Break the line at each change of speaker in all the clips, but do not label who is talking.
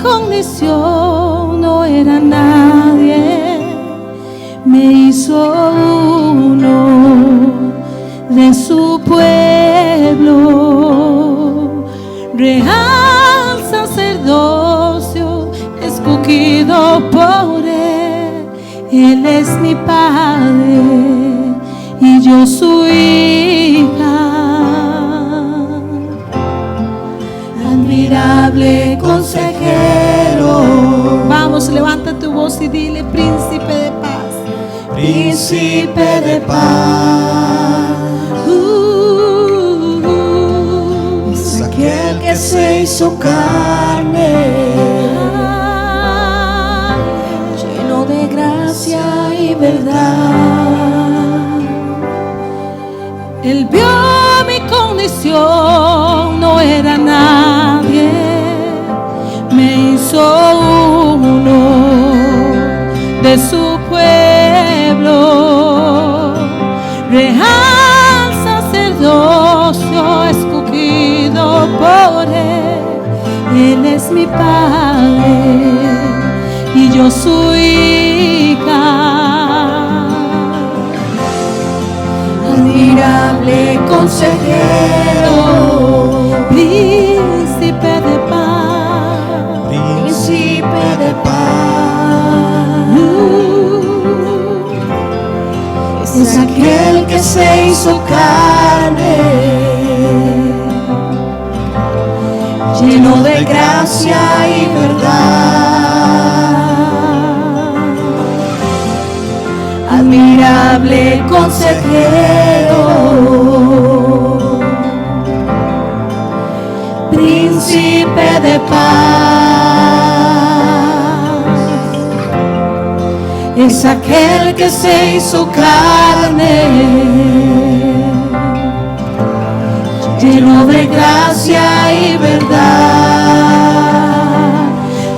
condición no era nadie, me hizo uno de su pueblo, real sacerdocio, escogido por Él es mi Padre y yo su hija. Admirable consejero, vamos, levanta tu voz y dile: príncipe de paz,
príncipe de paz. Es aquel que se hizo carne, lleno de gracia y verdad.
Él vio mi condición, no era nadie, me hizo uno de su pueblo, real sacerdocio, escogido por Él es mi Padre y yo su hija.
Admirable consejero,
príncipe de paz,
príncipe de paz. Es aquel que se hizo carne, lleno de gracia y verdad. Admirable consejero, príncipe de paz. Es aquel que se hizo carne, lleno de gracia y verdad.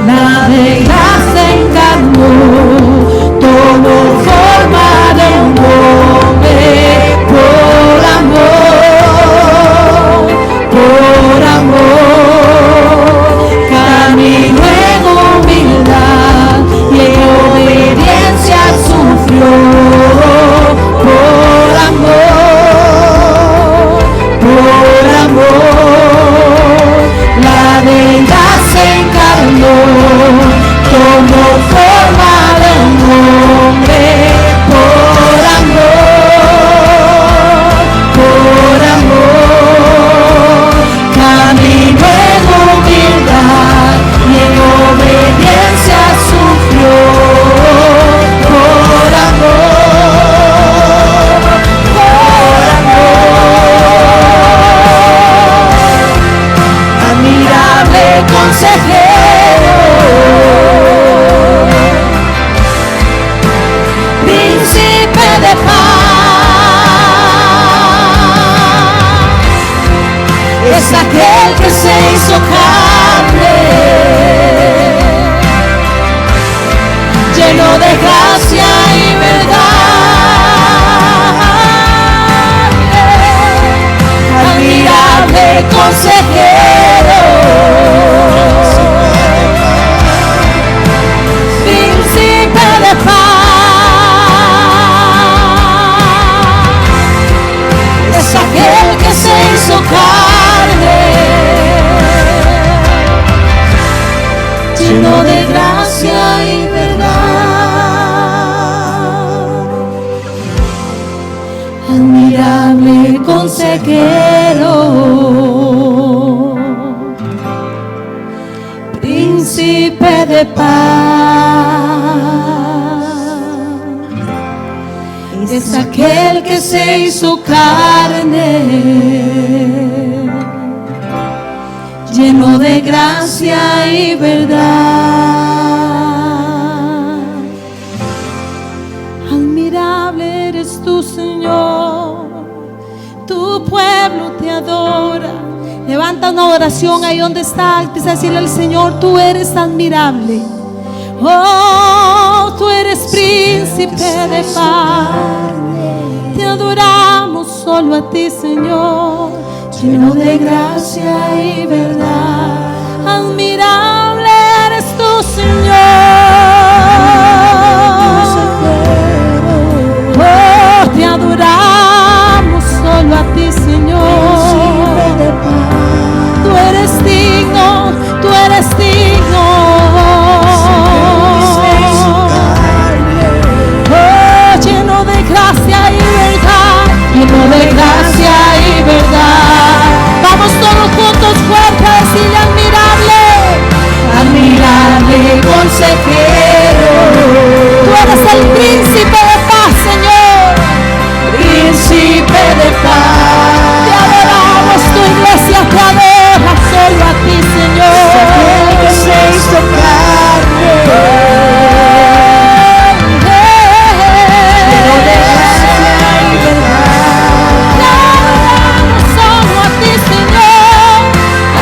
La deidad se encarnó, tomó forma de un hombre por amor, por amor. Caminó en humildad y en obediencia sufrió por amor, por amor. La deidad se encarnó, tomó forma de un hombre por amor, por amor. Caminó en humildad y en obediencia sufrió por amor, por amor. Admirable consejero, príncipe de paz. Es aquel que se hizo carne, lleno de gracia y verdad. Admirable consejero, príncipe de paz. Es aquel que se hizo carne, lleno de gracia y verdad. Admirable consejero, príncipe de paz. Es aquel que se hizo carne, lleno de gracia y verdad. Admirable eres tú, Señor, tu pueblo te adora. Levanta una oración ahí donde está, empieza a decirle al Señor: tú eres admirable. Oh, tú eres príncipe de paz. Te adoramos solo a ti, Señor, lleno de gracia y verdad. Admirable eres tu Señor. Oh, te adoramos solo a ti, Señor. Tú eres digno, tú eres digno. Oh, lleno de gracia y verdad, lleno de gracia y verdad. Vamos todos juntos fuerte a decirle admirable, admirable consejero. Tú eres el príncipe de paz, Señor. Príncipe de paz. Te adoramos, tu iglesia te adora solo a ti, Señor.
Aquel que se hizo carne, lleno de gracia y verdad.
Te adoramos solo a ti, Señor.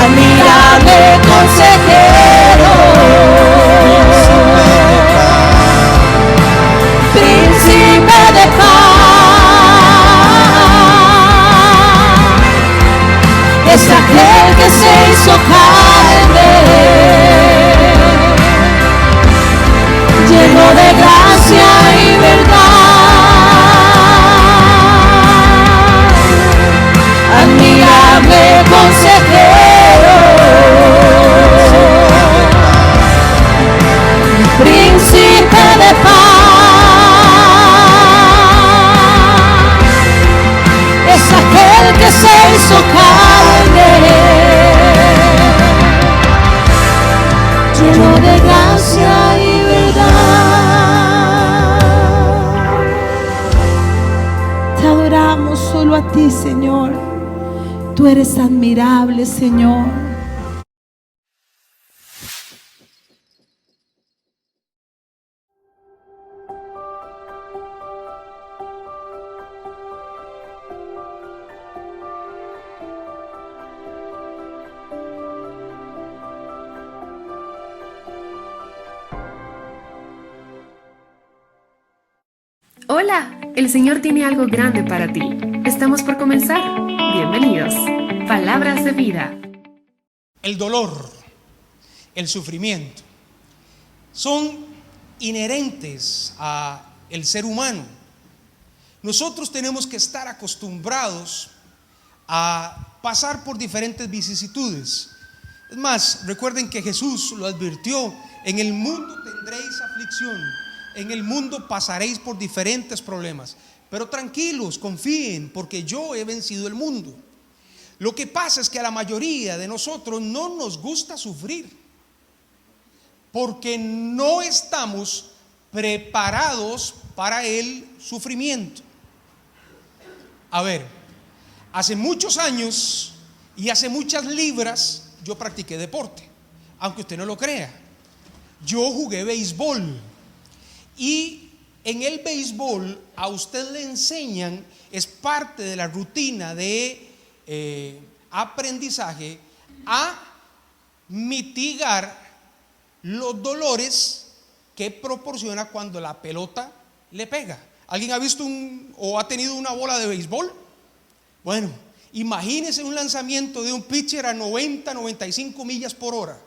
Admirable consejero,
Príncipe de paz. Es aquel que se hizo carne, lleno de gracia y verdad. Admirable consejero, príncipe de paz. Es aquel que se hizo carne, lleno de gracia y verdad. Te adoramos solo a ti, Señor. Tú eres admirable, Señor.
Hola, el Señor tiene algo grande para ti. Estamos por comenzar. Bienvenidos. Palabras de vida.
El dolor, el sufrimiento, son inherentes al ser humano. Nosotros tenemos que estar acostumbrados a pasar por diferentes vicisitudes. Es más, recuerden que Jesús lo advirtió: en el mundo tendréis aflicción, en el mundo pasaréis por diferentes problemas, pero tranquilos, confíen, porque yo he vencido el mundo. Lo que pasa es que a la mayoría de nosotros no nos gusta sufrir, porque no estamos preparados para el sufrimiento. A ver, hace muchos años y hace muchas libras yo practiqué deporte, aunque usted no lo crea. Yo jugué béisbol, y en el béisbol a usted le enseñan, es parte de la rutina de aprendizaje, a mitigar los dolores que proporciona cuando la pelota le pega. ¿Alguien ha visto o ha tenido una bola de béisbol? Bueno, imagínese un lanzamiento de un pitcher a 90, 95 millas por hora,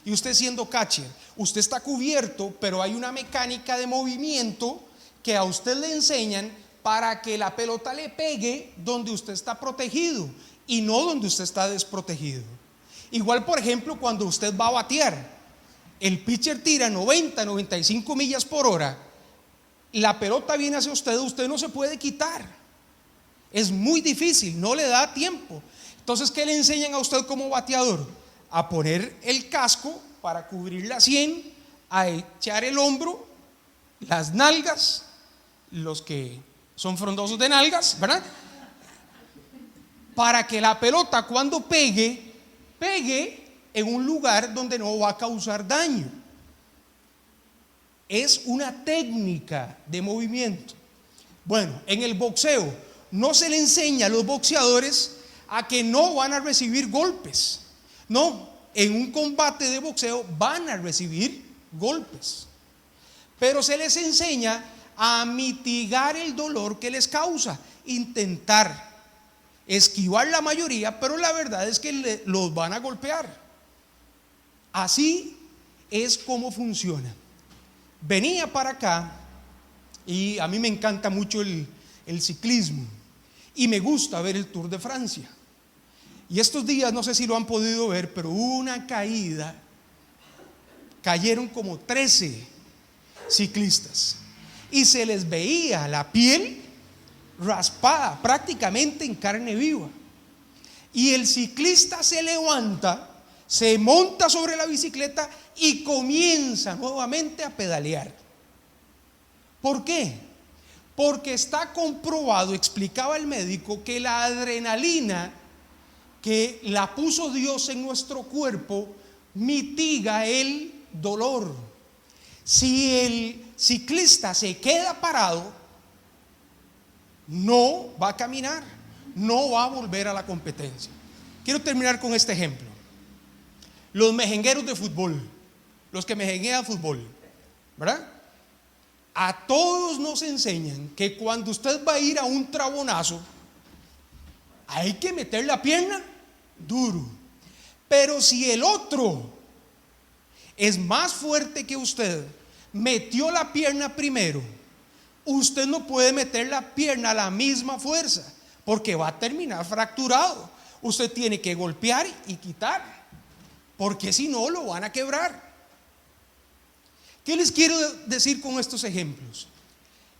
y usted siendo catcher. Usted está cubierto, pero hay una mecánica de movimiento que a usted le enseñan para que la pelota le pegue donde usted está protegido y no donde usted está desprotegido. Igual, por ejemplo, cuando usted va a batear, el pitcher tira 90, 95 millas por hora, la pelota viene hacia usted, usted no se puede quitar. Es muy difícil, no le da tiempo. Entonces, ¿qué le enseñan a usted como bateador? A poner el casco para cubrir la sien, a echar el hombro, las nalgas, los que son frondosos de nalgas, ¿verdad? Para que la pelota, cuando pegue en un lugar donde no va a causar daño. Es una técnica de movimiento. Bueno, en el boxeo no se le enseña a los boxeadores a que no van a recibir golpes. No, en un combate de boxeo van a recibir golpes, pero se les enseña a mitigar el dolor que les causa, intentar esquivar la mayoría, pero la verdad es que los van a golpear. Así es cómo funciona. Venía para acá y a mí me encanta mucho el ciclismo y me gusta ver el Tour de Francia. Y estos días, no sé si lo han podido ver, pero hubo una caída, cayeron como 13 ciclistas y se les veía la piel raspada prácticamente en carne viva. Y el ciclista se levanta, se monta sobre la bicicleta y comienza nuevamente a pedalear. ¿Por qué? Porque está comprobado, explicaba el médico, que la adrenalina que la puso Dios en nuestro cuerpo mitiga el dolor. Si el ciclista se queda parado, no va a caminar, no va a volver a la competencia. Quiero terminar con este ejemplo. Los mejengueros de fútbol, los que mejenguean fútbol, ¿verdad? A todos nos enseñan que cuando usted va a ir a un trabonazo, hay que meter la pierna duro. Pero si el otro es más fuerte que usted, metió la pierna primero, usted no puede meter la pierna a la misma fuerza, porque va a terminar fracturado. Usted tiene que golpear y quitar, porque si no lo van a quebrar. ¿Qué les quiero decir con estos ejemplos?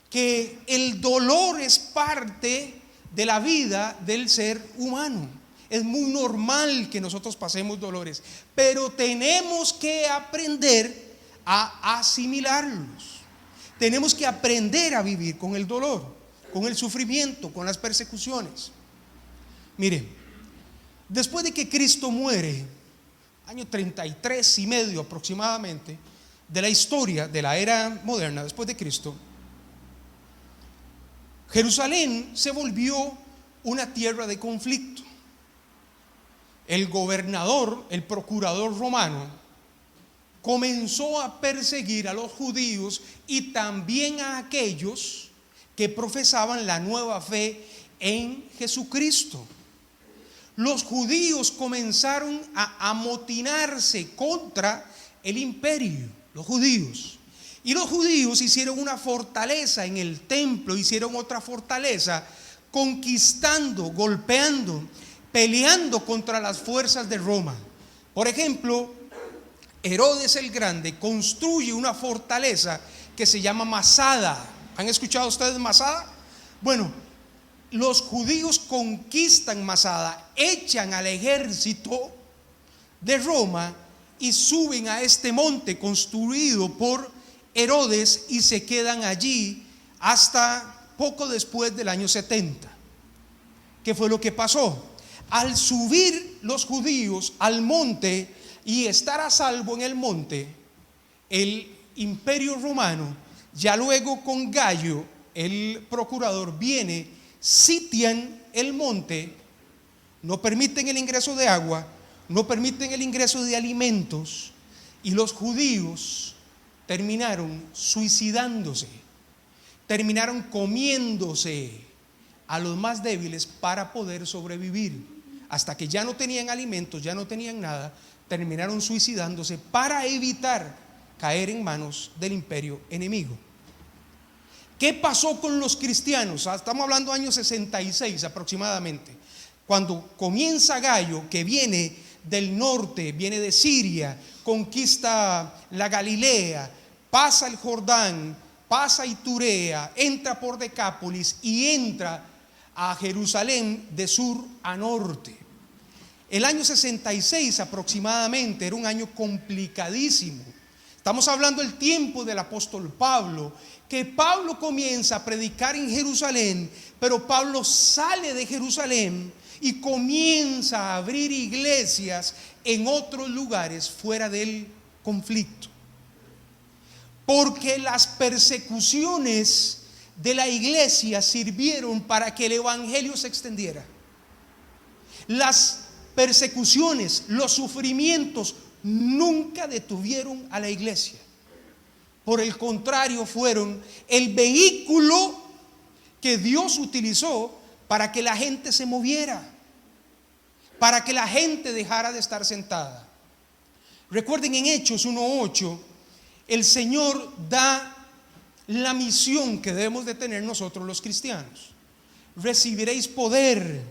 Que el dolor es parte de la vida del ser humano. Es muy normal que nosotros pasemos dolores, pero tenemos que aprender a asimilarlos. Tenemos que aprender a vivir con el dolor, con el sufrimiento, con las persecuciones. Mire, después de que Cristo muere, año 33 y medio aproximadamente de la historia de la era moderna, después de Cristo, Jerusalén se volvió una tierra de conflicto. El gobernador, el procurador romano, comenzó a perseguir a los judíos y también a aquellos que profesaban la nueva fe en Jesucristo. Los judíos comenzaron a amotinarse contra el imperio, los judíos. Y los judíos hicieron una fortaleza en el templo, hicieron otra fortaleza, conquistando, golpeando, peleando contra las fuerzas de Roma. Por ejemplo, Herodes el Grande construye una fortaleza que se llama Masada. ¿Han escuchado ustedes Masada? Bueno, los judíos conquistan Masada, echan al ejército de Roma y suben a este monte construido por Herodes y se quedan allí hasta poco después del año 70. ¿Qué fue lo que pasó? Al subir los judíos al monte y estar a salvo en el monte, el imperio romano, ya luego con Gallo, el procurador, viene, sitian el monte, no permiten el ingreso de agua, no permiten el ingreso de alimentos, y los judíos terminaron suicidándose, terminaron comiéndose a los más débiles para poder sobrevivir. Hasta que ya no tenían alimentos, ya no tenían nada, terminaron suicidándose para evitar caer en manos del imperio enemigo. ¿Qué pasó con los cristianos? Estamos hablando de años 66 aproximadamente, cuando comienza Gallo, que viene del norte, viene de Siria, conquista la Galilea, pasa el Jordán, pasa Iturea, entra por Decápolis y entra a Jerusalén de sur a norte. El año 66 aproximadamente era un año complicadísimo. Estamos hablando del tiempo del apóstol Pablo, que Pablo comienza a predicar en Jerusalén, pero Pablo sale de Jerusalén y comienza a abrir iglesias en otros lugares fuera del conflicto. Porque las persecuciones de la iglesia sirvieron para que el evangelio se extendiera. Las persecuciones, los sufrimientos nunca detuvieron a la iglesia. Por el contrario, fueron el vehículo que Dios utilizó para que la gente se moviera, para que la gente dejara de estar sentada. Recuerden, en Hechos 1:8, el Señor da la misión que debemos de tener nosotros los cristianos. Recibiréis poder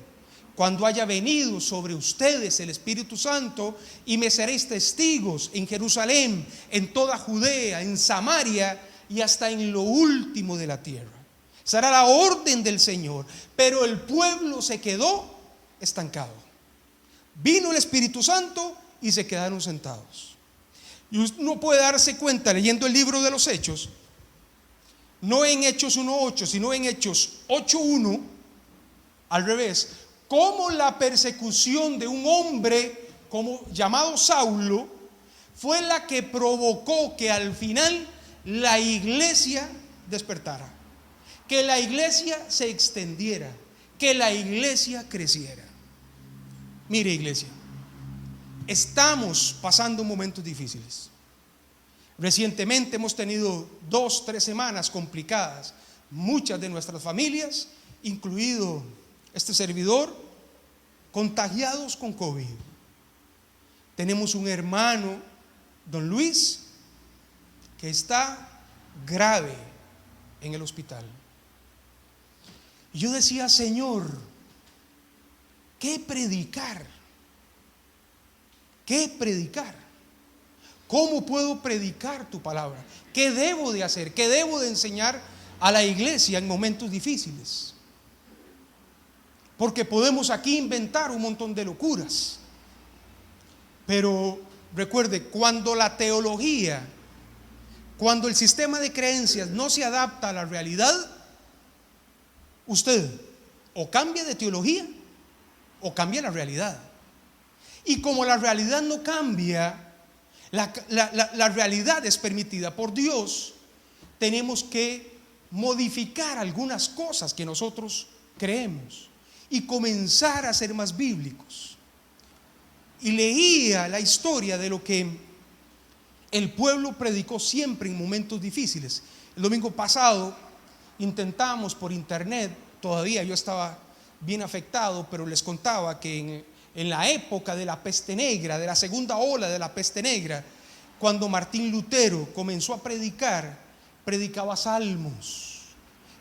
cuando haya venido sobre ustedes el Espíritu Santo, y me seréis testigos en Jerusalén, en toda Judea, en Samaria y hasta en lo último de la tierra. Será la orden del Señor. Pero el pueblo se quedó estancado. Vino el Espíritu Santo y se quedaron sentados. Y uno puede darse cuenta leyendo el libro de los Hechos, no en Hechos 1:8, sino en Hechos 8:1, al revés, cómo la persecución de un hombre llamado Saulo fue la que provocó que al final la iglesia despertara, que la iglesia se extendiera, que la iglesia creciera. Mire, iglesia, estamos pasando momentos difíciles. Recientemente hemos tenido 2-3 semanas complicadas. Muchas de nuestras familias, incluido este servidor, contagiados con COVID. Tenemos un hermano, don Luis, que está grave en el hospital. Y yo decía, Señor, ¿qué predicar? ¿Qué predicar? ¿Cómo puedo predicar tu palabra? ¿Qué debo de hacer? ¿Qué debo de enseñar a la iglesia en momentos difíciles? Porque podemos aquí inventar un montón de locuras. Pero recuerde, cuando la teología, cuando el sistema de creencias no se adapta a la realidad, usted o cambia de teología o cambia la realidad. Y como la realidad no cambia, la realidad es permitida por Dios, tenemos que modificar algunas cosas que nosotros creemos y comenzar a ser más bíblicos. Y leía la historia de lo que el pueblo predicó siempre en momentos difíciles. El domingo pasado intentamos por internet, todavía yo estaba bien afectado, pero les contaba que en la época de la peste negra, de la segunda ola de la peste negra, cuando Martín Lutero comenzó a predicar, predicaba salmos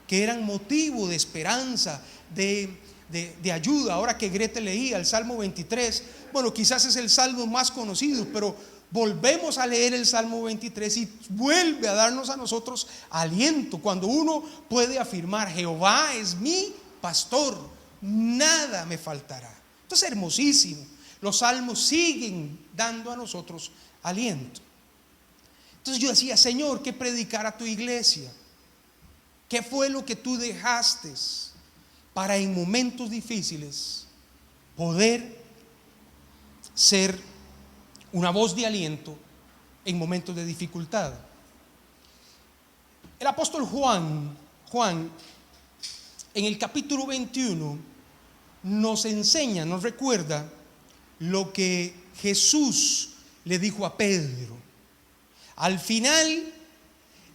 que eran motivo de esperanza, de ayuda. Ahora que Grete leía el Salmo 23, bueno, quizás es el salmo más conocido, pero volvemos a leer el Salmo 23 y vuelve a darnos a nosotros aliento, cuando uno puede afirmar: Jehová es mi pastor, nada me faltará. Entonces, hermosísimo. Los salmos siguen dando a nosotros aliento. Entonces yo decía, Señor, ¿qué predicar a tu iglesia? ¿Qué fue lo que tú dejaste para en momentos difíciles poder ser una voz de aliento en momentos de dificultad? El apóstol Juan, en el capítulo 21, nos enseña, nos recuerda lo que Jesús le dijo a Pedro. Al final,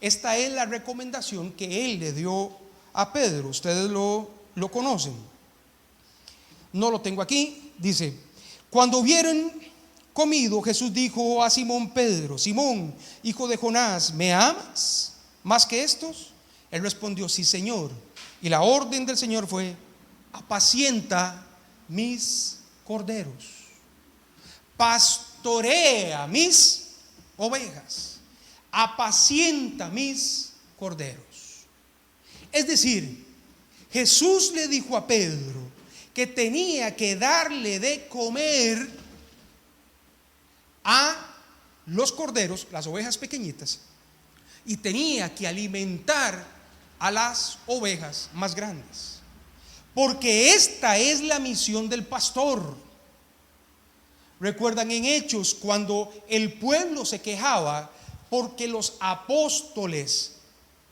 esta es la recomendación que él le dio a Pedro. Ustedes lo conocen. No lo tengo aquí. Dice: cuando hubieron comido, Jesús dijo a Simón Pedro: Simón, hijo de Jonás, ¿me amas más que estos? Él respondió: sí, Señor. Y la orden del Señor fue: apacienta mis corderos, pastorea mis ovejas, apacienta mis corderos. Es decir, Jesús le dijo a Pedro que tenía que darle de comer a los corderos, las ovejas pequeñitas, y tenía que alimentar a las ovejas más grandes, porque esta es la misión del pastor. Recuerdan en Hechos cuando el pueblo se quejaba porque los apóstoles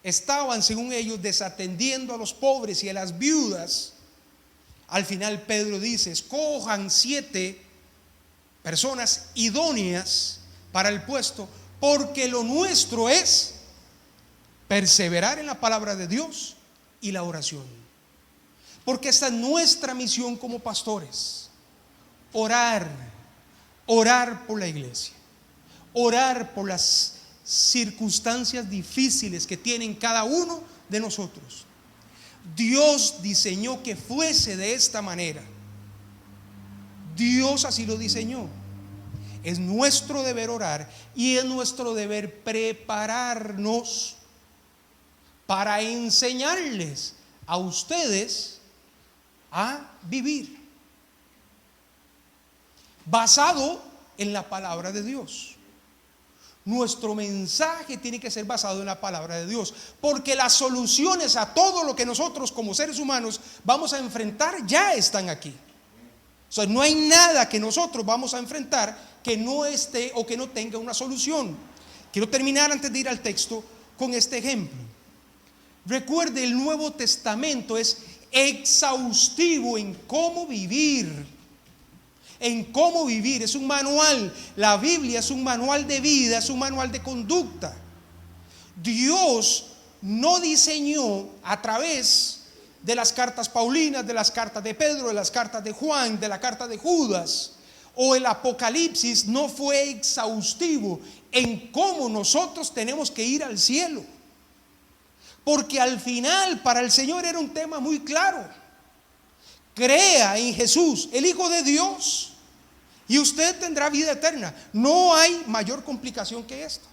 estaban, según ellos, desatendiendo a los pobres y a las viudas. Al final Pedro dice: escojan 7 personas idóneas para el puesto, porque lo nuestro es perseverar en la palabra de Dios y la oración. Porque esta es nuestra misión como pastores: orar por la iglesia. orar por las circunstancias difíciles que tienen cada uno de nosotros. Dios diseñó que fuese de esta manera. Dios así lo diseñó. Es nuestro deber orar y es nuestro deber prepararnos para enseñarles a ustedes a vivir basado en la palabra de Dios. Nuestro mensaje tiene que ser basado en la palabra de Dios, porque las soluciones a todo lo que nosotros como seres humanos vamos a enfrentar ya están aquí. O sea, no hay nada que nosotros vamos a enfrentar que no esté o que no tenga una solución. Quiero terminar antes de ir al texto con este ejemplo. Recuerde, el Nuevo Testamento es exhaustivo en cómo vivir. En cómo vivir, es un manual. La Biblia es un manual de vida, es un manual de conducta. Dios no diseñó a través de las cartas paulinas, de las cartas de Pedro, de las cartas de Juan, de la carta de Judas o el Apocalipsis, no fue exhaustivo en cómo nosotros tenemos que ir al cielo, porque al final para el Señor era un tema muy claro: crea en Jesús, el Hijo de Dios, y usted tendrá vida eterna. No hay mayor complicación que esto.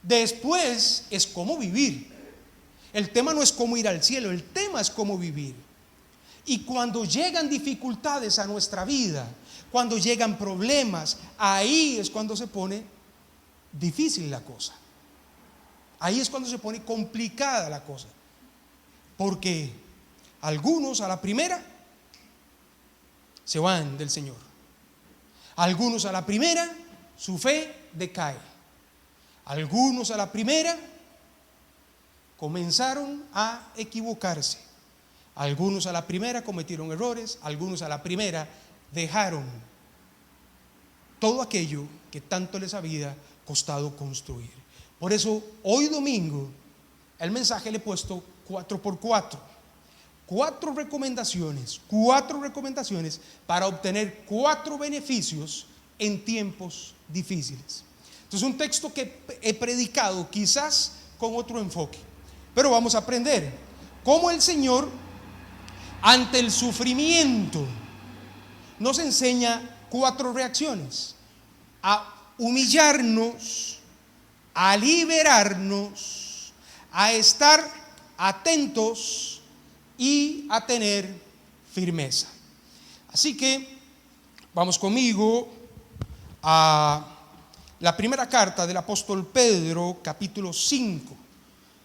Después es cómo vivir. El tema no es cómo ir al cielo, el tema es cómo vivir. Y cuando llegan dificultades a nuestra vida, cuando llegan problemas, ahí es cuando se pone difícil la cosa. Ahí es cuando se pone complicada la cosa. Porque algunos a la primera se van del Señor. Algunos a la primera su fe decae. Algunos a la primera comenzaron a equivocarse. Algunos a la primera cometieron errores. Algunos a la primera dejaron todo aquello que tanto les había costado construir. Por eso hoy domingo el mensaje le he puesto 4x4. Cuatro recomendaciones para obtener 4 beneficios en tiempos difíciles. Entonces, un texto que he predicado quizás con otro enfoque, pero vamos a aprender cómo el Señor ante el sufrimiento nos enseña 4 reacciones: a humillarnos, a liberarnos, a estar atentos y a tener firmeza. Así que vamos conmigo a la primera carta del apóstol Pedro, capítulo 5.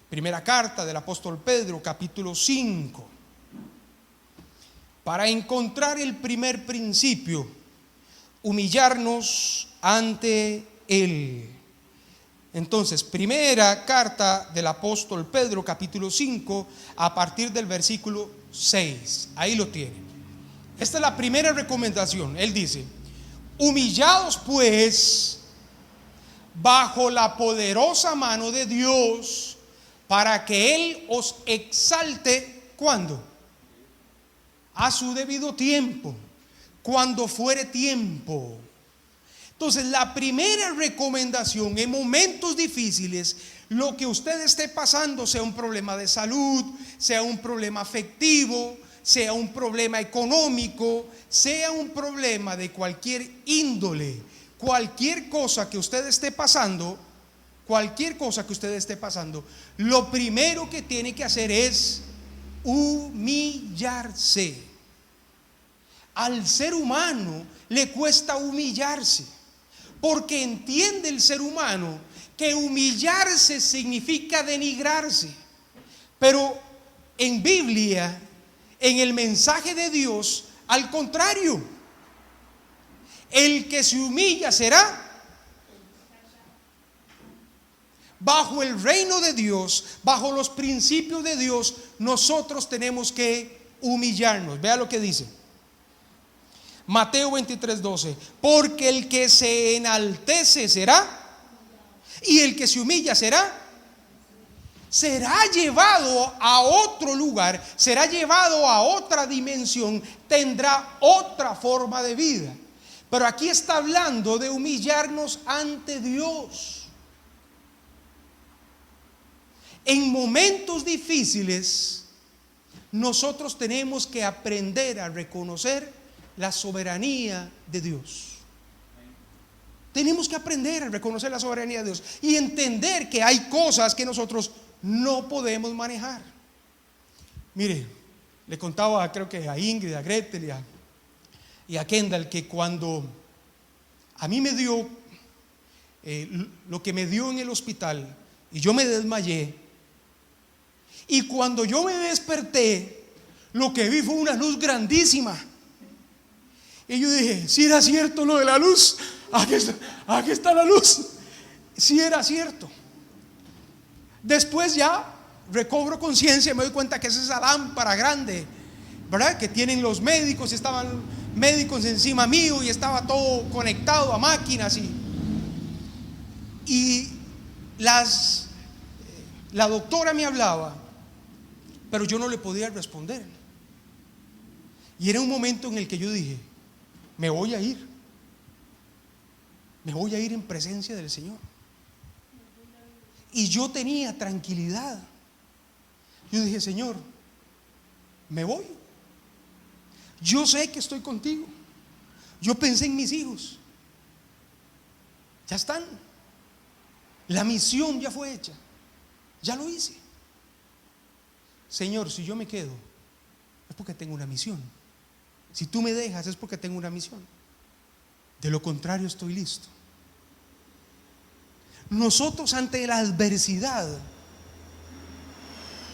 Primera carta del apóstol Pedro, capítulo 5. Para encontrar el primer principio: humillarnos ante Él. Entonces, primera carta del apóstol Pedro, capítulo 5, a partir del versículo 6. Ahí lo tienen. Esta es la primera recomendación. Él dice: humillados pues bajo la poderosa mano de Dios, para que Él os exalte. ¿Cuándo? A su debido tiempo, cuando fuere tiempo. Entonces, la primera recomendación en momentos difíciles, lo que usted esté pasando, sea un problema de salud, sea un problema afectivo, sea un problema económico, sea un problema de cualquier índole, cualquier cosa que usted esté pasando, lo primero que tiene que hacer es humillarse. Al ser humano le cuesta humillarse, porque entiende el ser humano que humillarse significa denigrarse. Pero en Biblia, en el mensaje de Dios, al contrario, el que se humilla será bajo el reino de Dios, bajo los principios de Dios. Nosotros tenemos que humillarnos. Vea lo que dice Mateo 23:12: porque el que se enaltece será, y el que se humilla será llevado a otro lugar, será llevado a otra dimensión, tendrá otra forma de vida. Pero aquí está hablando de humillarnos ante Dios. En momentos difíciles, nosotros tenemos que aprender a reconocer la soberanía de Dios. Tenemos que aprender a reconocer la soberanía de Dios y entender que hay cosas que nosotros no podemos manejar. Mire, le contaba, creo que a Ingrid, a Gretel y a Kendall, que cuando a mí me dio lo que me dio en el hospital y yo me desmayé, y cuando yo me desperté, lo que vi fue una luz grandísima. Y yo dije, si era cierto lo de la luz, aquí está la luz. Si era cierto. Después ya recobro conciencia y me doy cuenta que es esa lámpara grande, ¿verdad?, que tienen los médicos. Estaban médicos encima mío y estaba todo conectado a máquinas y la doctora me hablaba, pero yo no le podía responder. Y era un momento en el que yo dije, me voy a ir en presencia del Señor. Y yo tenía tranquilidad. Yo dije, Señor, me voy. Yo sé que estoy contigo. Yo pensé en mis hijos. Ya están. La misión ya fue hecha. Ya lo hice. Señor, si yo me quedo, es porque tengo una misión. Si tú me dejas, es porque tengo una misión. De lo contrario, estoy listo. Nosotros ante la adversidad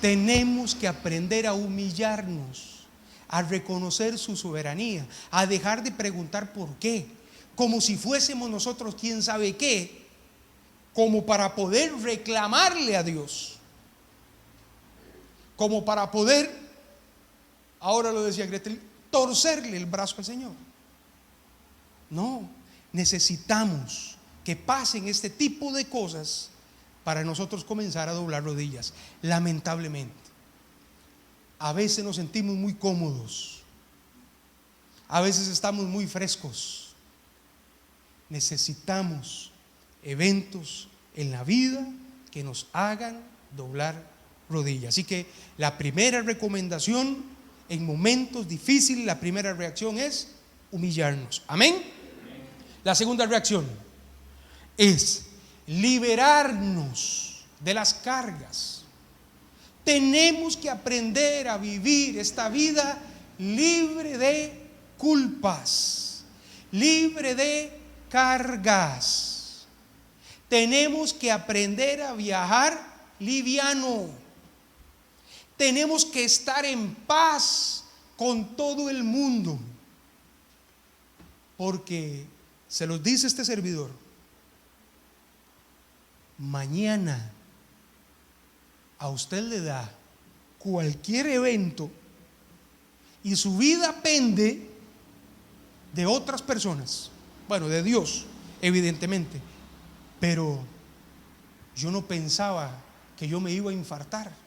tenemos que aprender a humillarnos, a reconocer su soberanía, a dejar de preguntar por qué, como si fuésemos nosotros quién sabe qué, como para poder reclamarle a Dios, como para poder, ahora lo decía Gretel, torcerle el brazo al Señor. No, necesitamos que pasen este tipo de cosas para nosotros comenzar a doblar rodillas. Lamentablemente, a veces nos sentimos muy cómodos, a veces estamos muy frescos. Necesitamos eventos en la vida que nos hagan doblar rodillas. Así que la primera recomendación en momentos difíciles, la primera reacción es humillarnos. Amén. La segunda reacción es liberarnos de las cargas. Tenemos que aprender a vivir esta vida libre de culpas, libre de cargas. Tenemos que aprender a viajar liviano. Tenemos que estar en paz con todo el mundo, porque se los dice este servidor, mañana a usted le da cualquier evento y su vida pende de otras personas, bueno, de Dios evidentemente, pero yo no pensaba que yo me iba a infartar.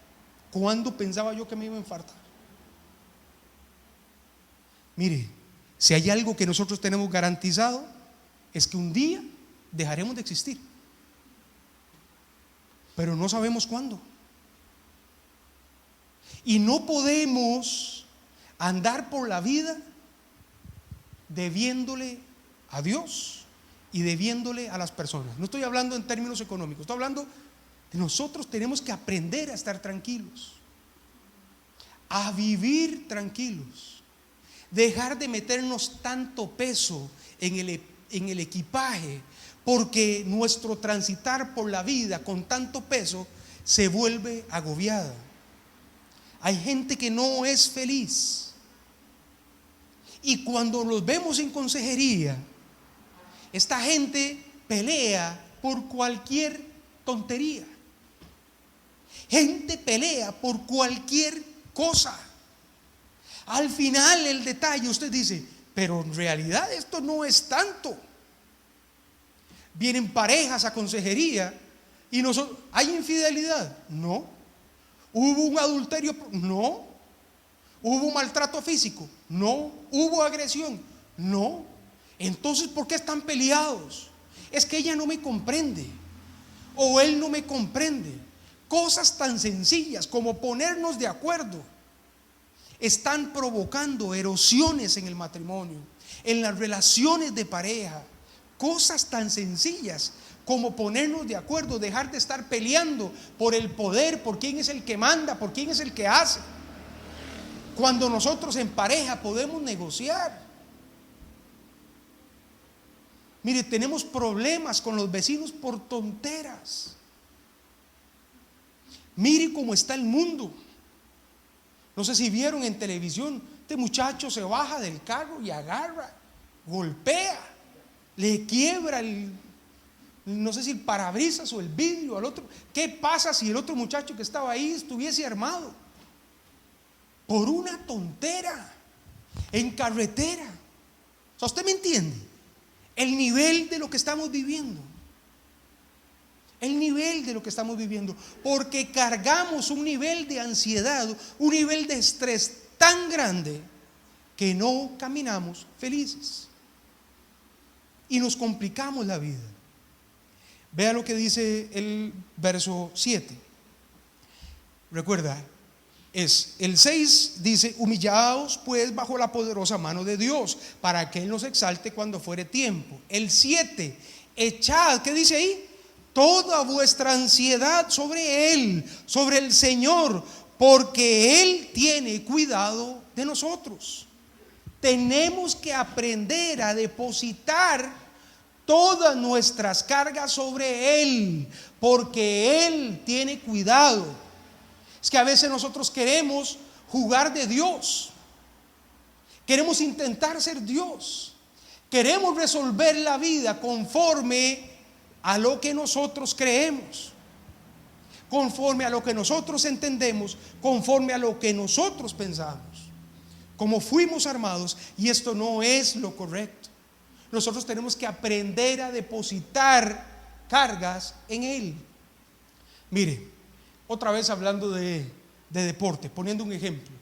¿Cuándo pensaba yo que me iba a infartar? Mire, si hay algo que nosotros tenemos garantizado, es que un día dejaremos de existir, pero no sabemos cuándo. Y no podemos andar por la vida debiéndole a Dios y debiéndole a las personas. No estoy hablando en términos económicos, estoy hablando de nosotros. Tenemos que aprender a estar tranquilos, a vivir tranquilos, dejar de meternos tanto peso en el equipaje, porque nuestro transitar por la vida con tanto peso se vuelve agobiada. Hay gente que no es feliz, y cuando los vemos en consejería, esta gente pelea por cualquier tontería. Gente pelea por cualquier cosa. Al final el detalle, usted dice, pero en realidad esto no es tanto. Vienen parejas a consejería y nosotros, ¿hay infidelidad? No. ¿Hubo un adulterio? No. ¿Hubo maltrato físico? No. ¿Hubo agresión? No. Entonces, ¿por qué están peleados? Es que ella no me comprende o él no me comprende. Cosas tan sencillas como ponernos de acuerdo están provocando erosiones en el matrimonio, en las relaciones de pareja. Cosas tan sencillas como ponernos de acuerdo, dejar de estar peleando por el poder, por quién es el que manda, por quién es el que hace. Cuando nosotros en pareja podemos negociar. Mire, tenemos problemas con los vecinos por tonteras. Mire cómo está el mundo. No sé si vieron en televisión, este muchacho se baja del carro y agarra, golpea, le quiebra no sé si el parabrisas o el vidrio al otro. ¿Qué pasa si el otro muchacho que estaba ahí estuviese armado? Por una tontera, en carretera. O sea, ¿usted me entiende? El nivel de lo que estamos viviendo. El nivel de lo que estamos viviendo. Porque cargamos un nivel de ansiedad, un nivel de estrés tan grande que no caminamos felices. Y nos complicamos la vida. Vea lo que dice el verso 7. Recuerda, el 6 dice: humillaos pues bajo la poderosa mano de Dios, para que Él nos exalte cuando fuere tiempo. El 7, echad, ¿qué dice ahí? Toda vuestra ansiedad sobre Él, sobre el Señor, porque Él tiene cuidado de nosotros. Tenemos que aprender a depositar todas nuestras cargas sobre Él, porque Él tiene cuidado. Es que a veces nosotros queremos jugar de Dios, queremos intentar ser Dios, queremos resolver la vida conforme a lo que nosotros creemos, conforme a lo que nosotros entendemos, conforme a lo que nosotros pensamos, como fuimos armados, y esto no es lo correcto. Nosotros tenemos que aprender a depositar cargas en Él. Mire, otra vez hablando de deporte, poniendo un ejemplo.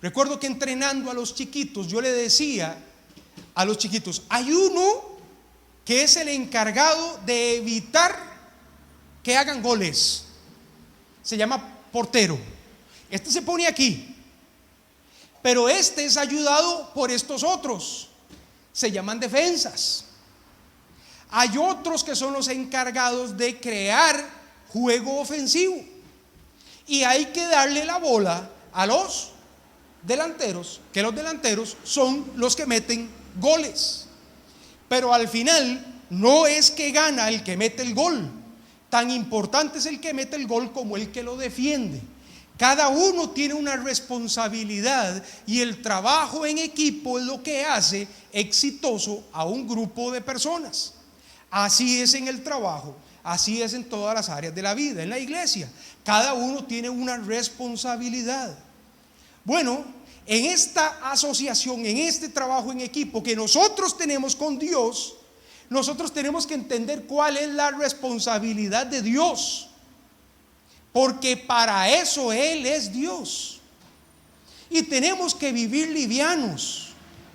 Recuerdo que entrenando a los chiquitos, yo le decía a los chiquitos: hay uno que es el encargado de evitar que hagan goles. Se llama portero. Este se pone aquí, pero este es ayudado por estos otros. Se llaman defensas. Hay otros que son los encargados de crear juego ofensivo. Y hay que darle la bola a los delanteros, que los delanteros son los que meten goles. Pero al final no es que gana el que mete el gol. Tan importante es el que mete el gol como el que lo defiende. Cada uno tiene una responsabilidad, y el trabajo en equipo es lo que hace exitoso a un grupo de personas. Así es en el trabajo, así es en todas las áreas de la vida, en la iglesia. Cada uno tiene una responsabilidad. Bueno, en esta asociación, en este trabajo en equipo que nosotros tenemos con Dios, nosotros tenemos que entender cuál es la responsabilidad de Dios. Porque para eso Él es Dios. Y tenemos que vivir livianos,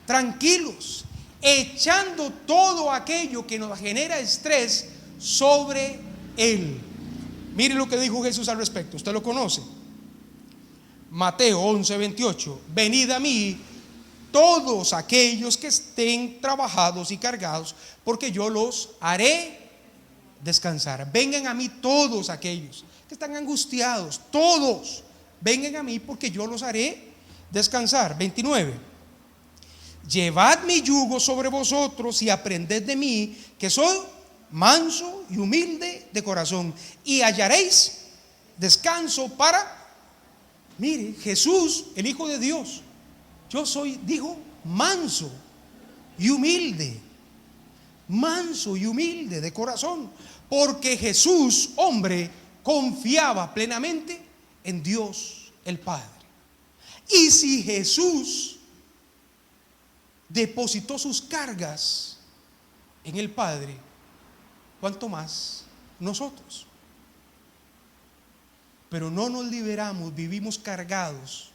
tranquilos, echando todo aquello que nos genera estrés sobre Él. Mire lo que dijo Jesús al respecto, usted lo conoce. Mateo 11:28: venid a mí todos aquellos que estén trabajados y cargados, porque yo los haré descansar. Vengan a mí todos aquellos que están angustiados, todos vengan a mí, porque yo los haré descansar. 29: llevad mi yugo sobre vosotros y aprended de mí, que soy manso y humilde de corazón, y hallaréis descanso para... Mire, Jesús, el Hijo de Dios, yo soy, dijo, manso y humilde de corazón, porque Jesús, hombre, confiaba plenamente en Dios el Padre. Y si Jesús depositó sus cargas en el Padre, ¿cuánto más nosotros? Pero no nos liberamos, vivimos cargados,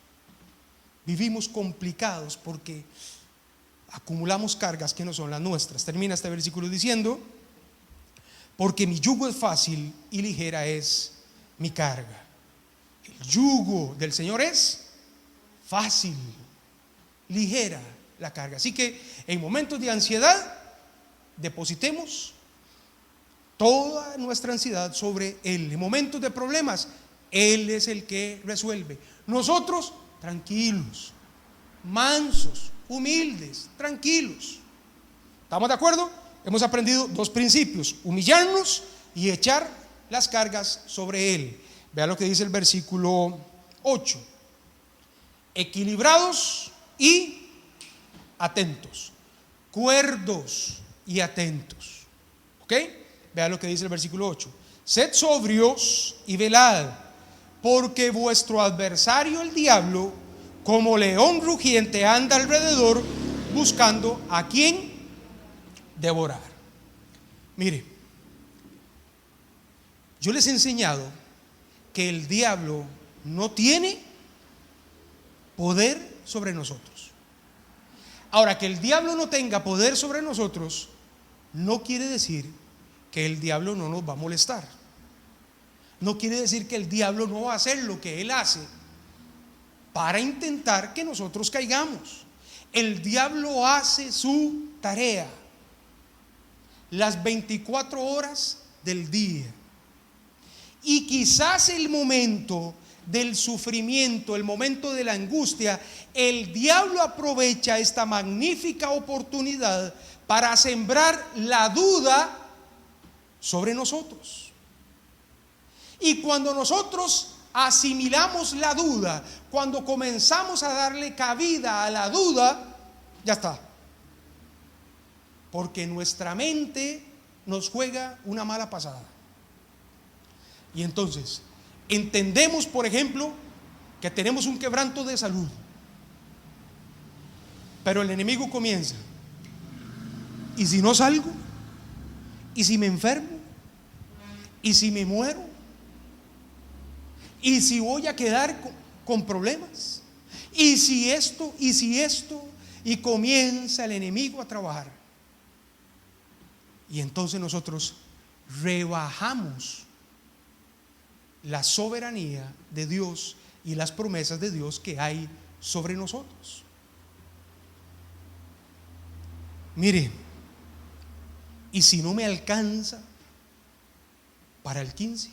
vivimos complicados, porque acumulamos cargas que no son las nuestras. Termina este versículo diciendo: porque mi yugo es fácil y ligera es mi carga. El yugo del Señor es fácil, ligera la carga. Así que en momentos de ansiedad, depositemos toda nuestra ansiedad sobre Él. En momentos de problemas, Él es el que resuelve. Nosotros, tranquilos, mansos, humildes, tranquilos. ¿Estamos de acuerdo? Hemos aprendido dos principios: humillarnos y echar las cargas sobre Él. Vea lo que dice el versículo 8: equilibrados y atentos, cuerdos y atentos. ¿Ok? Vea lo que dice el versículo 8: sed sobrios y velad, porque vuestro adversario el diablo, como león rugiente, anda alrededor buscando a quien devorar. Mire, yo les he enseñado que el diablo no tiene poder sobre nosotros. Ahora, que el diablo no tenga poder sobre nosotros no quiere decir que el diablo no nos va a molestar. No quiere decir que el diablo no va a hacer lo que él hace para intentar que nosotros caigamos. El diablo hace su tarea las 24 horas del día. Y quizás el momento del sufrimiento, el momento de la angustia, el diablo aprovecha esta magnífica oportunidad para sembrar la duda sobre nosotros. Y cuando nosotros asimilamos la duda, cuando comenzamos a darle cabida a la duda, ya está. Porque nuestra mente nos juega una mala pasada. Y entonces entendemos, por ejemplo, que tenemos un quebranto de salud, pero el enemigo comienza: ¿y si no salgo? ¿Y si me enfermo? ¿Y si me muero? ¿Y si voy a quedar con problemas? ¿Y si esto? ¿Y si esto? Y comienza el enemigo a trabajar. Y entonces nosotros rebajamos la soberanía de Dios y las promesas de Dios que hay sobre nosotros. Mire, ¿y si no me alcanza para el 15?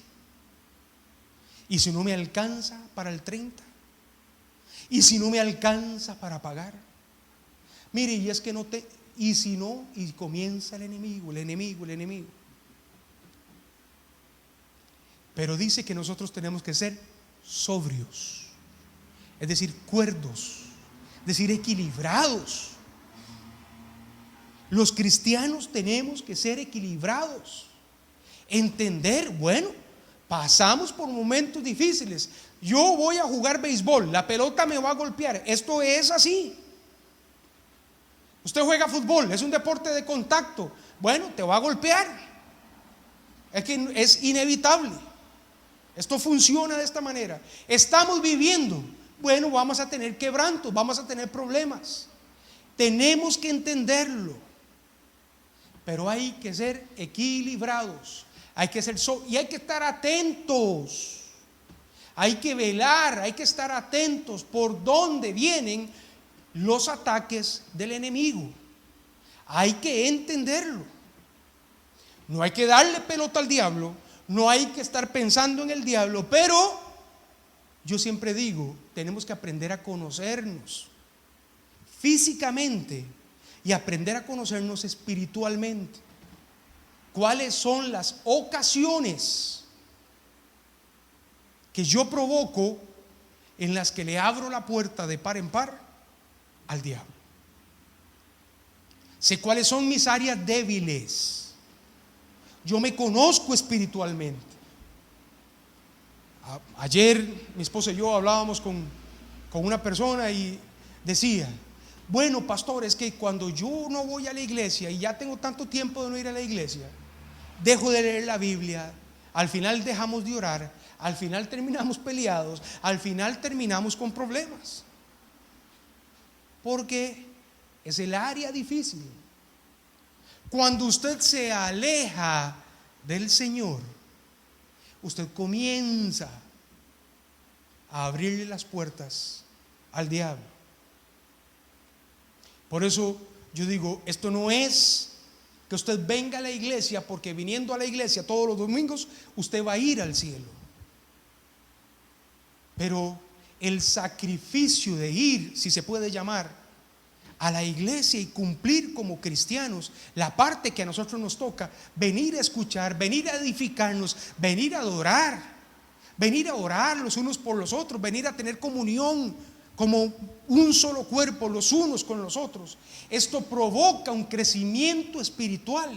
¿Y si no me alcanza para el 30? ¿Y si no me alcanza para pagar? Mire, y es que no te... Y si no, y comienza el enemigo. Pero dice que nosotros tenemos que ser sobrios, es decir, cuerdos, es decir, equilibrados. Los cristianos tenemos que ser equilibrados, entender, bueno, pasamos por momentos difíciles. Yo voy a jugar béisbol, la pelota me va a golpear, esto es así. Usted juega fútbol, es un deporte de contacto, bueno, te va a golpear, es que es inevitable. Esto funciona de esta manera. Estamos viviendo, bueno, vamos a tener quebrantos, vamos a tener problemas. Tenemos que entenderlo. Pero hay que ser equilibrados, hay que ser y hay que estar atentos. Hay que velar, hay que estar atentos por dónde vienen los ataques del enemigo. Hay que entenderlo. No hay que darle pelota al diablo, no hay que estar pensando en el diablo, pero yo siempre digo, tenemos que aprender a conocernos físicamente y aprender a conocernos espiritualmente. ¿Cuáles son las ocasiones que yo provoco en las que le abro la puerta de par en par al diablo? Sé cuáles son mis áreas débiles. Yo me conozco espiritualmente. Ayer mi esposa y yo hablábamos con una persona y decía: bueno, pastor, es que cuando yo no voy a la iglesia y ya tengo tanto tiempo de no ir a la iglesia, dejo de leer la Biblia, al final dejamos de orar, al final terminamos peleados, al final terminamos con problemas. Porque es el área difícil. Cuando usted se aleja del Señor, usted comienza a abrirle las puertas al diablo. Por eso yo digo, esto no es que usted venga a la iglesia porque viniendo a la iglesia todos los domingos usted va a ir al cielo. Pero el sacrificio de ir, si se puede llamar, a la iglesia y cumplir como cristianos la parte que a nosotros nos toca, venir a escuchar, venir a edificarnos, venir a adorar, venir a orar los unos por los otros, venir a tener comunión como un solo cuerpo los unos con los otros. Esto provoca un crecimiento espiritual.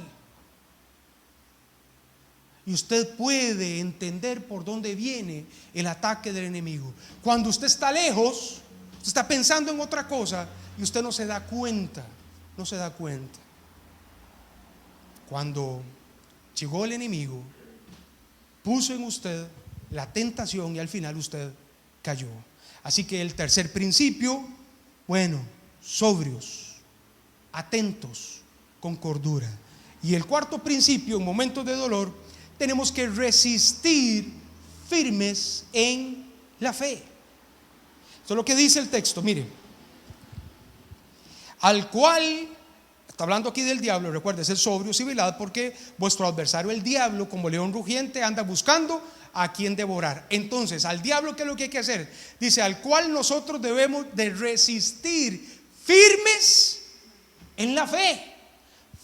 Y usted puede entender por dónde viene el ataque del enemigo. Cuando usted está lejos, usted está pensando en otra cosa y usted no se da cuenta, no se da cuenta. Cuando llegó el enemigo, puso en usted la tentación y al final usted cayó. Así que el tercer principio, bueno, sobrios, atentos, con cordura. Y el cuarto principio, en momentos de dolor, tenemos que resistir firmes en la fe. Esto es lo que dice el texto, mire. Al cual, está hablando aquí del diablo, recuerde, ser sobrios y velad, porque vuestro adversario el diablo, como león rugiente, anda buscando a quien devorar. Entonces, al diablo, ¿qué es lo que hay que hacer? Dice, al cual nosotros debemos de resistir firmes en la fe.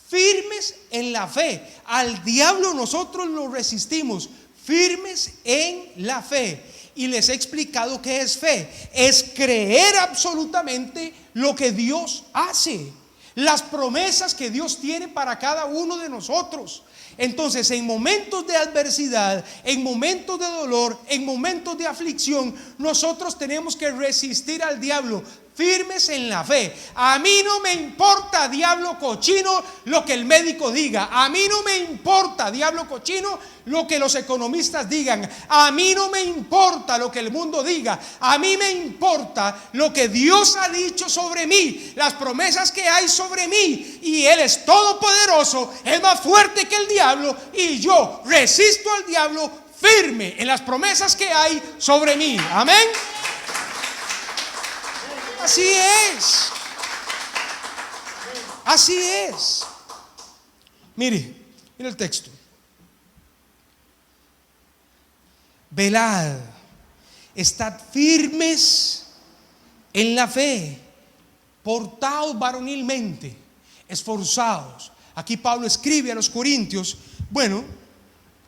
Firmes en la fe. Al diablo nosotros lo resistimos firmes en la fe. Y les he explicado qué es fe. Es creer absolutamente lo que Dios hace, las promesas que Dios tiene para cada uno de nosotros. Entonces, en momentos de adversidad, en momentos de dolor, en momentos de aflicción, nosotros tenemos que resistir al diablo firmes en la fe. A mí no me importa, diablo cochino, lo que el médico diga. A mí no me importa, diablo cochino, lo que los economistas digan. A mí no me importa lo que el mundo diga. A mí me importa lo que Dios ha dicho sobre mí, las promesas que hay sobre mí. Y Él es todopoderoso, es más fuerte que el diablo. Y yo resisto al diablo firme en las promesas que hay sobre mí. Amén. Así es. Así es. Mire el texto. Velad, estad firmes en la fe, portaos varonilmente, esforzados. Aquí Pablo escribe a los corintios, bueno,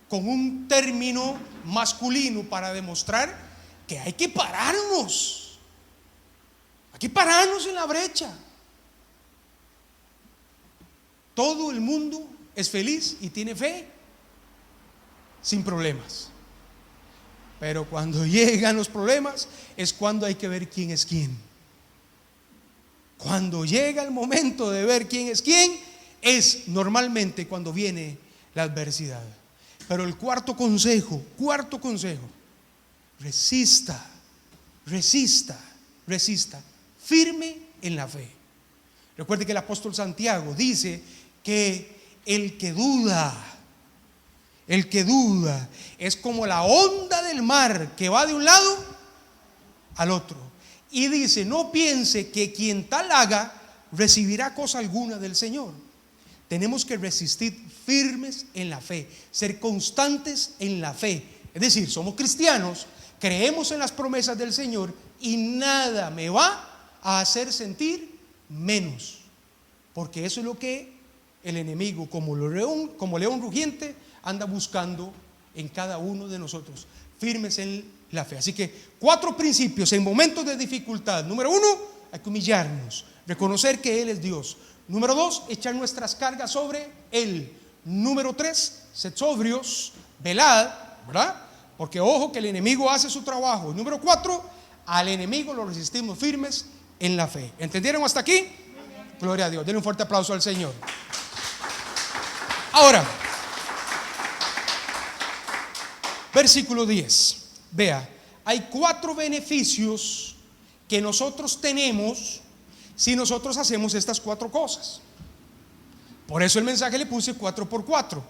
con un término masculino para demostrar que hay que pararnos. Hay que pararnos en la brecha. Todo el mundo es feliz y tiene fe sin problemas. Pero cuando llegan los problemas es cuando hay que ver quién es quién. Cuando llega el momento de ver quién es normalmente cuando viene la adversidad. Pero el cuarto consejo, resista firme en la fe. Recuerde que el apóstol Santiago dice que el que duda es como la onda del mar que va de un lado al otro. Y dice, no piense que quien tal haga recibirá cosa alguna del Señor. Tenemos que resistir firmes en la fe, ser constantes en la fe. Es decir, somos cristianos, creemos en las promesas del Señor y nada me va a hacer sentir menos, porque eso es lo que el enemigo, como león rugiente, anda buscando en cada uno de nosotros, firmes en la fe. Así que 4 principios en momentos de dificultad. Número 1, hay que humillarnos, reconocer que Él es Dios. Número 2, echar nuestras cargas sobre Él. Número 3, sed sobrios, velad, ¿verdad? Porque ojo que el enemigo hace su trabajo. Número 4, al enemigo lo resistimos firmes en la fe. ¿Entendieron hasta aquí? Gloria a Dios. Denle un fuerte aplauso al Señor. Ahora, versículo 10. Vea, hay 4 beneficios que nosotros tenemos si nosotros hacemos estas 4 cosas. Por eso el mensaje le puse 4x4.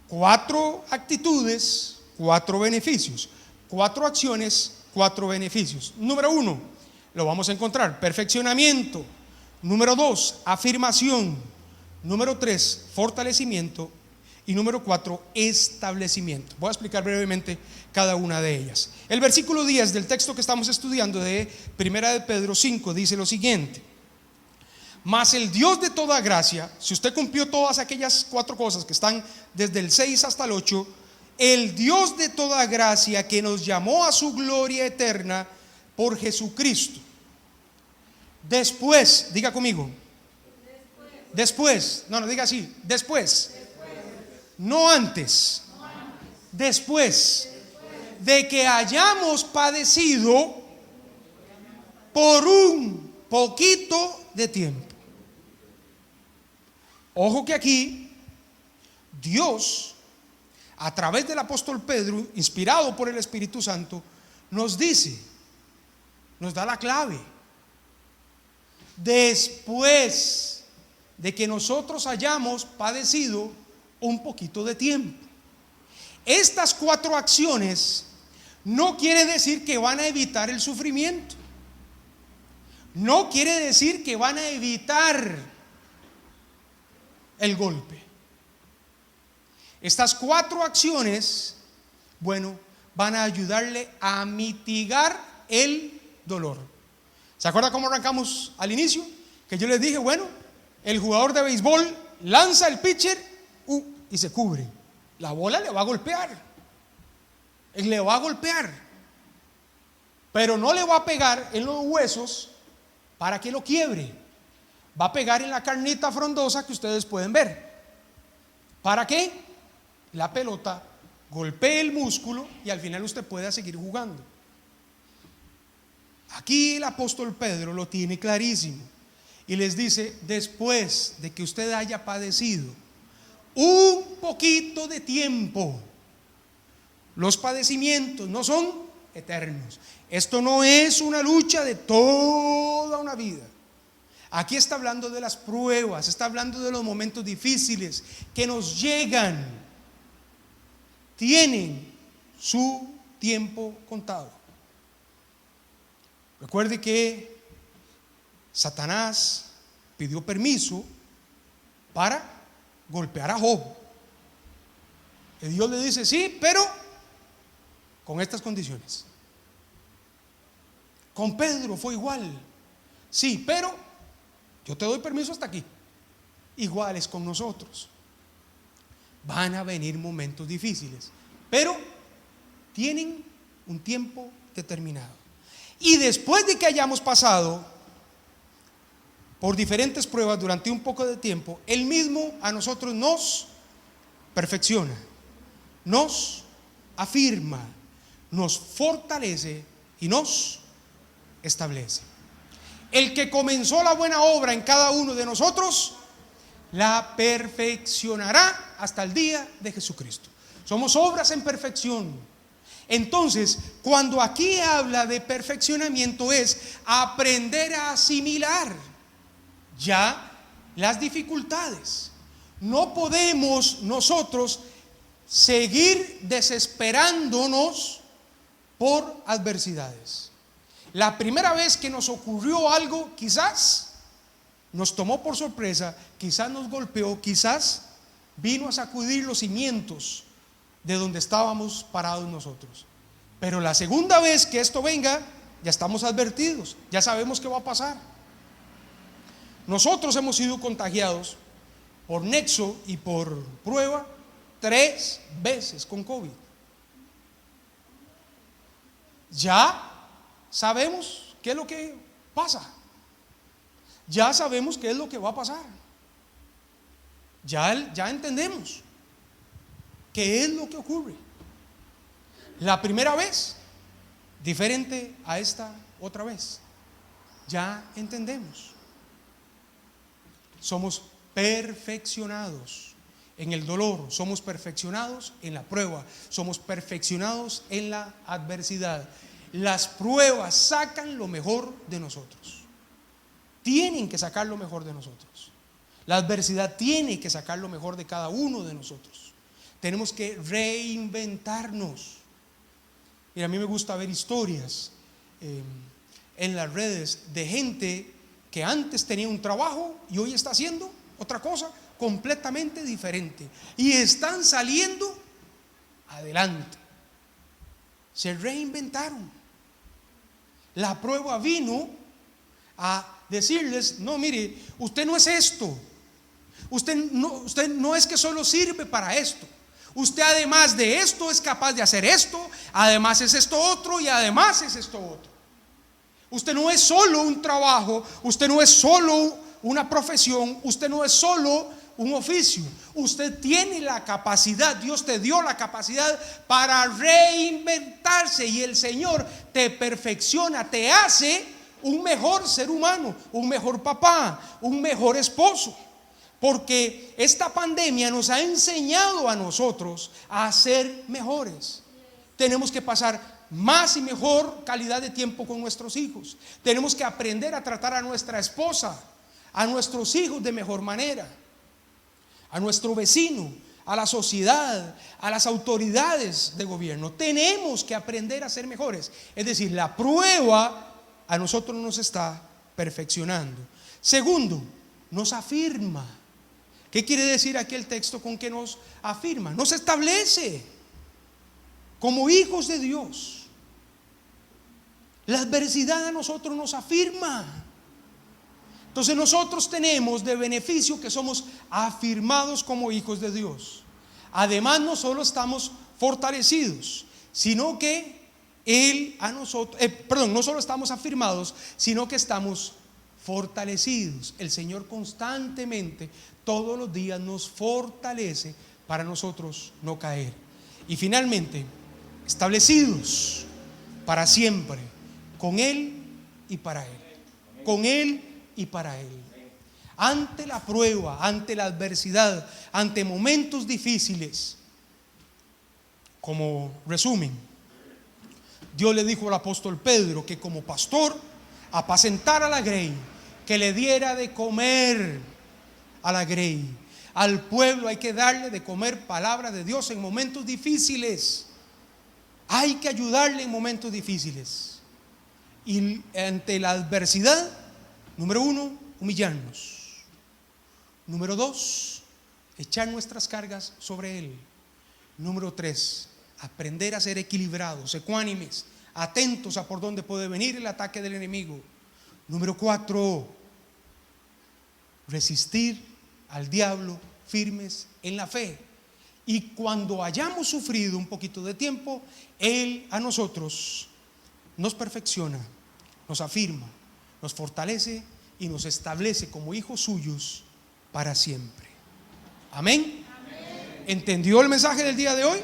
4 actitudes, 4 beneficios. 4 acciones, 4 beneficios. Número 1, lo vamos a encontrar: perfeccionamiento. Número 2, afirmación. Número 3, fortalecimiento. Y número 4, establecimiento. Voy a explicar brevemente cada una de ellas. El versículo 10 del texto que estamos estudiando de 1 de Pedro 5 dice lo siguiente: mas el Dios de toda gracia, si usted cumplió todas aquellas 4 cosas que están desde el 6 hasta el 8, el Dios de toda gracia que nos llamó a su gloria eterna por Jesucristo. Después, diga conmigo, después, no diga así, después, no antes, después de que hayamos padecido por un poquito de tiempo. Ojo que aquí Dios, a través del apóstol Pedro, inspirado por el Espíritu Santo, nos dice, nos da la clave: después de que nosotros hayamos padecido un poquito de tiempo. Estas 4 acciones no quiere decir que van a evitar el sufrimiento, no quiere decir que van a evitar el golpe. Estas 4 acciones, bueno, van a ayudarle a mitigar el dolor. ¿Se acuerda cómo arrancamos al inicio? Que yo les dije, bueno, el jugador de béisbol lanza el pitcher y se cubre. La bola le va a golpear. Le va a golpear. Pero no le va a pegar en los huesos para que lo quiebre. Va a pegar en la carnita frondosa que ustedes pueden ver. ¿Para qué? La pelota golpee el músculo y al final usted pueda seguir jugando. Aquí el apóstol Pedro lo tiene clarísimo y les dice: después de que usted haya padecido un poquito de tiempo. Los padecimientos no son eternos. Esto no es una lucha de toda una vida. Aquí está hablando de las pruebas, está hablando de los momentos difíciles que nos llegan. Tienen su tiempo contado. Recuerde que Satanás pidió permiso para golpear a Job. Y Dios le dice: sí, pero con estas condiciones. Con Pedro fue igual. Sí, pero yo te doy permiso hasta aquí. Igual es con nosotros. Van a venir momentos difíciles, pero tienen un tiempo determinado. Y después de que hayamos pasado por diferentes pruebas durante un poco de tiempo, Él mismo a nosotros nos perfecciona, nos afirma, nos fortalece y nos establece. El que comenzó la buena obra en cada uno de nosotros la perfeccionará hasta el día de Jesucristo. Somos obras en perfección. Entonces, cuando aquí habla de perfeccionamiento, es aprender a asimilar ya las dificultades. No podemos nosotros seguir desesperándonos por adversidades. La primera vez que nos ocurrió algo, quizás nos tomó por sorpresa, quizás nos golpeó, quizás vino a sacudir los cimientos de donde estábamos parados nosotros. Pero la segunda vez que esto venga, ya estamos advertidos, ya sabemos qué va a pasar. Nosotros hemos sido contagiados por nexo y por prueba 3 veces con COVID. Ya sabemos qué es lo que pasa. Ya sabemos qué es lo que va a pasar. Ya entendemos qué es lo que ocurre. La primera vez, diferente a esta otra vez. Ya entendemos. Somos perfeccionados en el dolor, somos perfeccionados en la prueba, somos perfeccionados en la adversidad. Las pruebas sacan lo mejor de nosotros. tienen que sacar lo mejor de nosotros. La adversidad tiene que sacar lo mejor de cada uno de nosotros. Tenemos que reinventarnos. Mira, a mí me gusta ver historias en las redes de gente que antes tenía un trabajo y hoy está haciendo otra cosa completamente diferente. Y están saliendo adelante. Se reinventaron. La prueba vino a decirles: no, mire, usted no es esto. Usted no es que solo sirve para esto. Usted además de esto es capaz de hacer esto, además es esto otro y además es esto otro. Usted no es solo un trabajo, usted no es solo una profesión, usted no es solo un oficio. Usted tiene la capacidad, Dios te dio la capacidad para reinventarse, y el Señor te perfecciona, te hace un mejor ser humano, un mejor papá, un mejor esposo. Porque esta pandemia nos ha enseñado a nosotros a ser mejores. Tenemos que pasar más y mejor calidad de tiempo con nuestros hijos. Tenemos que aprender a tratar a nuestra esposa, a nuestros hijos de mejor manera, a nuestro vecino, a la sociedad, a las autoridades de gobierno. Tenemos que aprender a ser mejores. Es decir, la prueba a nosotros nos está perfeccionando. Segundo, nos afirma. ¿Qué quiere decir aquí el texto con que nos afirma? Nos establece como hijos de Dios. La adversidad a nosotros nos afirma. Entonces nosotros tenemos de beneficio que somos afirmados como hijos de Dios. Además, no solo estamos fortalecidos, sino que no solo estamos afirmados, sino que estamos fortalecidos. El Señor constantemente, todos los días, nos fortalece para nosotros no caer. Y finalmente, establecidos para siempre, con Él y para Él. Con Él y para Él. Ante la prueba, ante la adversidad, ante momentos difíciles, como resumen, Dios le dijo al apóstol Pedro que como pastor apacentara la grey, que le diera de comer a la grey. Al pueblo hay que darle de comer palabra de Dios en momentos difíciles. Hay que ayudarle en momentos difíciles. Y ante la adversidad, número 1, humillarnos. Número 2, echar nuestras cargas sobre Él. Número 3, aprender a ser equilibrados, ecuánimes, atentos a por dónde puede venir el ataque del enemigo. Número 4, resistir al diablo firmes en la fe. Y cuando hayamos sufrido un poquito de tiempo, Él a nosotros nos perfecciona, nos afirma, nos fortalece y nos establece como hijos suyos para siempre. Amén. ¿Entendió el mensaje del día de hoy?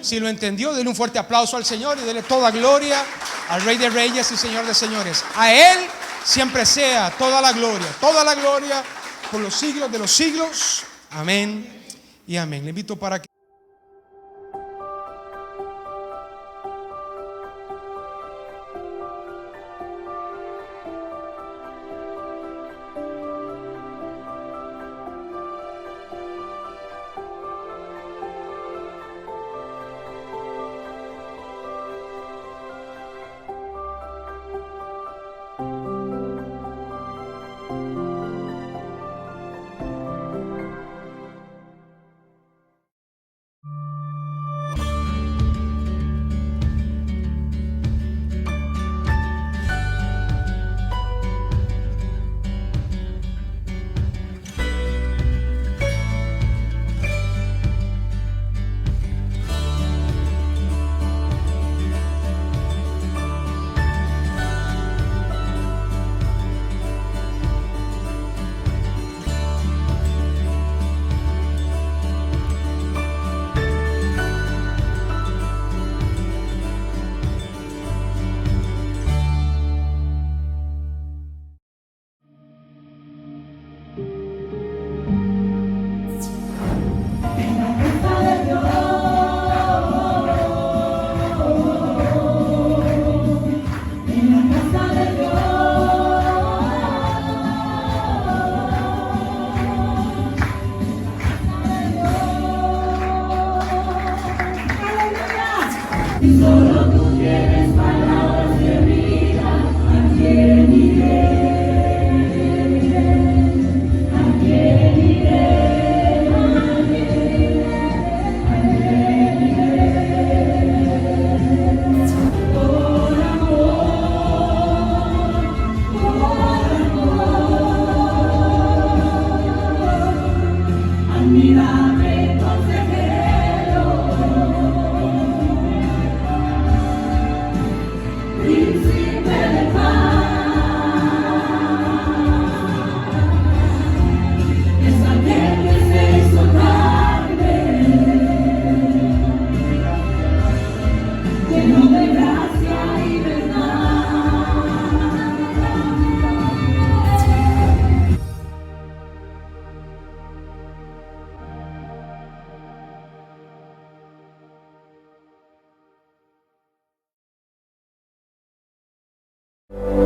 Si lo entendió, denle un fuerte aplauso al Señor y denle toda gloria al Rey de Reyes y Señor de Señores. A Él siempre sea toda la gloria por los siglos de los siglos. Amén y amén. Le invito para que Amén.